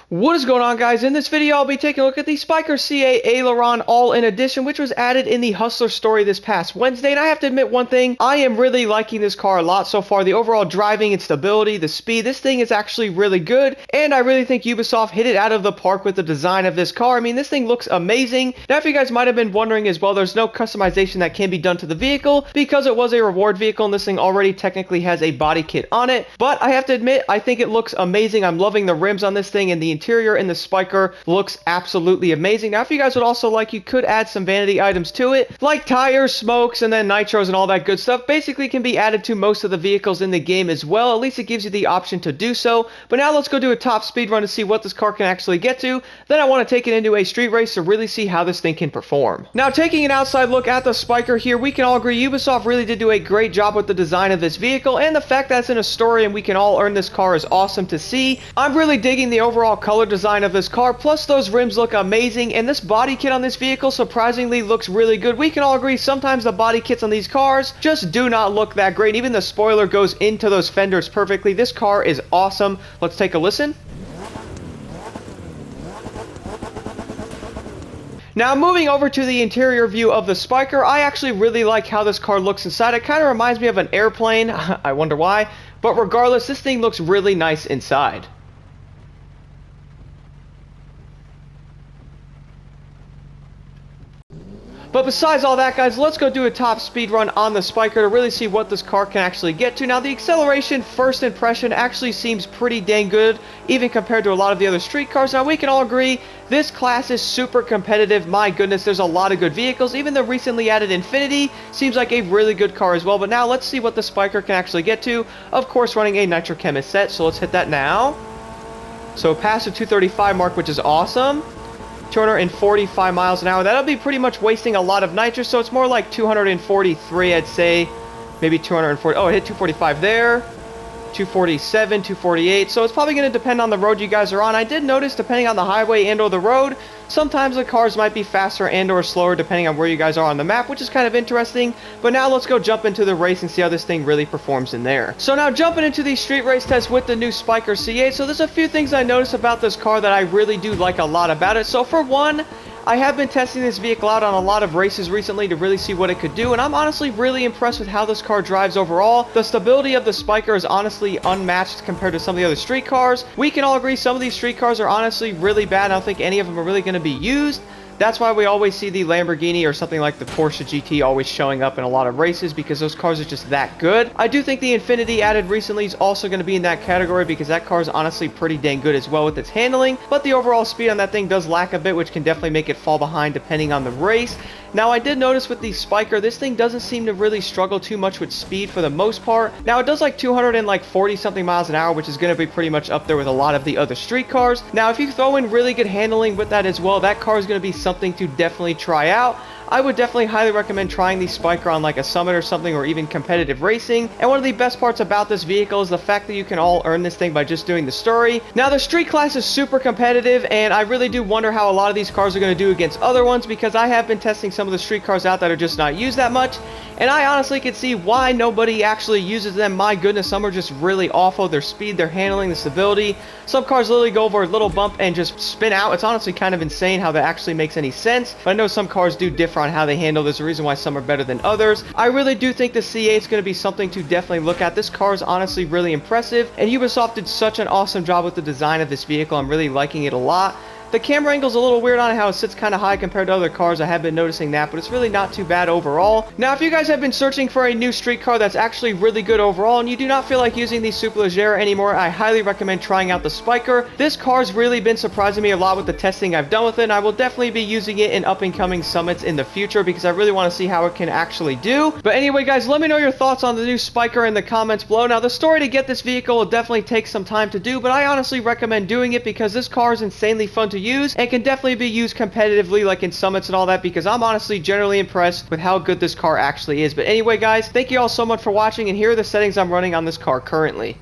What is going on, guys? In this video, I'll be taking a look at the Spyker C8 Aileron All-In Edition, which was added in the Hustler story this past Wednesday. And I have to admit one thing, I am really liking this car a lot so far. The overall driving and stability, the speed, this thing is actually really good. And I really think Ubisoft hit it out of the park with the design of this car. I mean, this thing looks amazing. Now, if you guys might have been wondering as well, there's no customization that can be done to the vehicle because it was a reward vehicle and this thing already technically has a body kit on it. But I have to admit, I think it looks amazing. I'm loving the rims on this thing, and the interior in the Spyker looks absolutely amazing. Now, if you guys would also like, you could add some vanity items to it, like tires, smokes, and then nitros and all that good stuff. Basically can be added to most of the vehicles in the game as well. At least it gives you the option to do so. But now let's go do a top speed run to see what this car can actually get to. Then I want to take it into a street race to really see how this thing can perform. Now, taking an outside look at the Spyker here, we can all agree Ubisoft really did do a great job with the design of this vehicle, and the fact that it's in a story and we can all earn this car is awesome to see. I'm really digging the overall color design of this car, plus those rims look amazing, and this body kit on this vehicle surprisingly looks really good. We can all agree sometimes the body kits on these cars just do not look that great. Even the spoiler goes into those fenders perfectly. This car is awesome. Let's take a listen. Now, moving over to the interior view of the Spyker, I actually really like how this car looks inside. It kind of reminds me of an airplane. I wonder why. But regardless, this thing looks really nice inside. But besides all that, guys, let's go do a top speed run on the Spyker to really see what this car can actually get to. Now, the acceleration, first impression, actually seems pretty dang good, even compared to a lot of the other street cars. Now, we can all agree, this class is super competitive. My goodness, there's a lot of good vehicles. Even the recently added Infinity seems like a really good car as well. But now, let's see what the Spyker can actually get to. Of course, running a Nitrochemist set, so let's hit that now. So, past the 235 mark, which is awesome. 245 miles an hour. That'll be pretty much wasting a lot of nitrous, so it's more like 243, I'd say. Maybe 240. Oh, it hit 245 there. 247, 248. So it's probably going to depend on the road you guys are on. I did notice, depending on the highway and or the road, sometimes the cars might be faster and or slower depending on where you guys are on the map, which is kind of interesting. But now let's go jump into the race and see how this thing really performs in there. So now jumping into the street race test with the new Spyker C8. So there's a few things I noticed about this car that I really do like a lot about it. So for one, I have been testing this vehicle out on a lot of races recently to really see what it could do, and I'm honestly really impressed with how this car drives overall. The stability of the Spyker is honestly unmatched compared to some of the other street cars. We can all agree some of these street cars are honestly really bad. I don't think any of them are really going to be used. That's why we always see the Lamborghini or something like the Porsche GT always showing up in a lot of races, because those cars are just that good. I do think the Infinity added recently is also going to be in that category, because that car is honestly pretty dang good as well with its handling, but the overall speed on that thing does lack a bit, which can definitely make it fall behind depending on the race. Now, I did notice with the Spyker, this thing doesn't seem to really struggle too much with speed for the most part. Now, it does like 240 something miles an hour, which is going to be pretty much up there with a lot of the other street cars. Now, if you throw in really good handling with that as well, that car is going to be something to definitely try out. I would definitely highly recommend trying the Spyker on like a summit or something, or even competitive racing. And one of the best parts about this vehicle is the fact that you can all earn this thing by just doing the story. Now, the street class is super competitive, and I really do wonder how a lot of these cars are going to do against other ones, because I have been testing some of the street cars out that are just not used that much, and I honestly could see why nobody actually uses them. My goodness, some are just really awful. Their speed, their handling, the stability. Some cars literally go over a little bump and just spin out. It's honestly kind of insane how that actually makes any sense, but I know some cars do differ on how they handle. There's a reason why some are better than others. I really do think the C8 is going to be something to definitely look at. This car is honestly really impressive, and Ubisoft did such an awesome job with the design of this vehicle. I'm really liking it a lot. The camera angle is a little weird on it, how it sits kind of high compared to other cars. I have been noticing that, but it's really not too bad overall. Now, if you guys have been searching for a new street car that's actually really good overall, and you do not feel like using the Superleggera anymore, I highly recommend trying out the Spyker. This car's really been surprising me a lot with the testing I've done with it, and I will definitely be using it in up-and-coming summits in the future, because I really want to see how it can actually do. But anyway, guys, let me know your thoughts on the new Spyker in the comments below. Now, the story to get this vehicle will definitely take some time to do, but I honestly recommend doing it because this car is insanely fun to use and can definitely be used competitively, like in summits and all that, because I'm honestly generally impressed with how good this car actually is. But anyway, guys, thank you all so much for watching, and here are the settings I'm running on this car currently.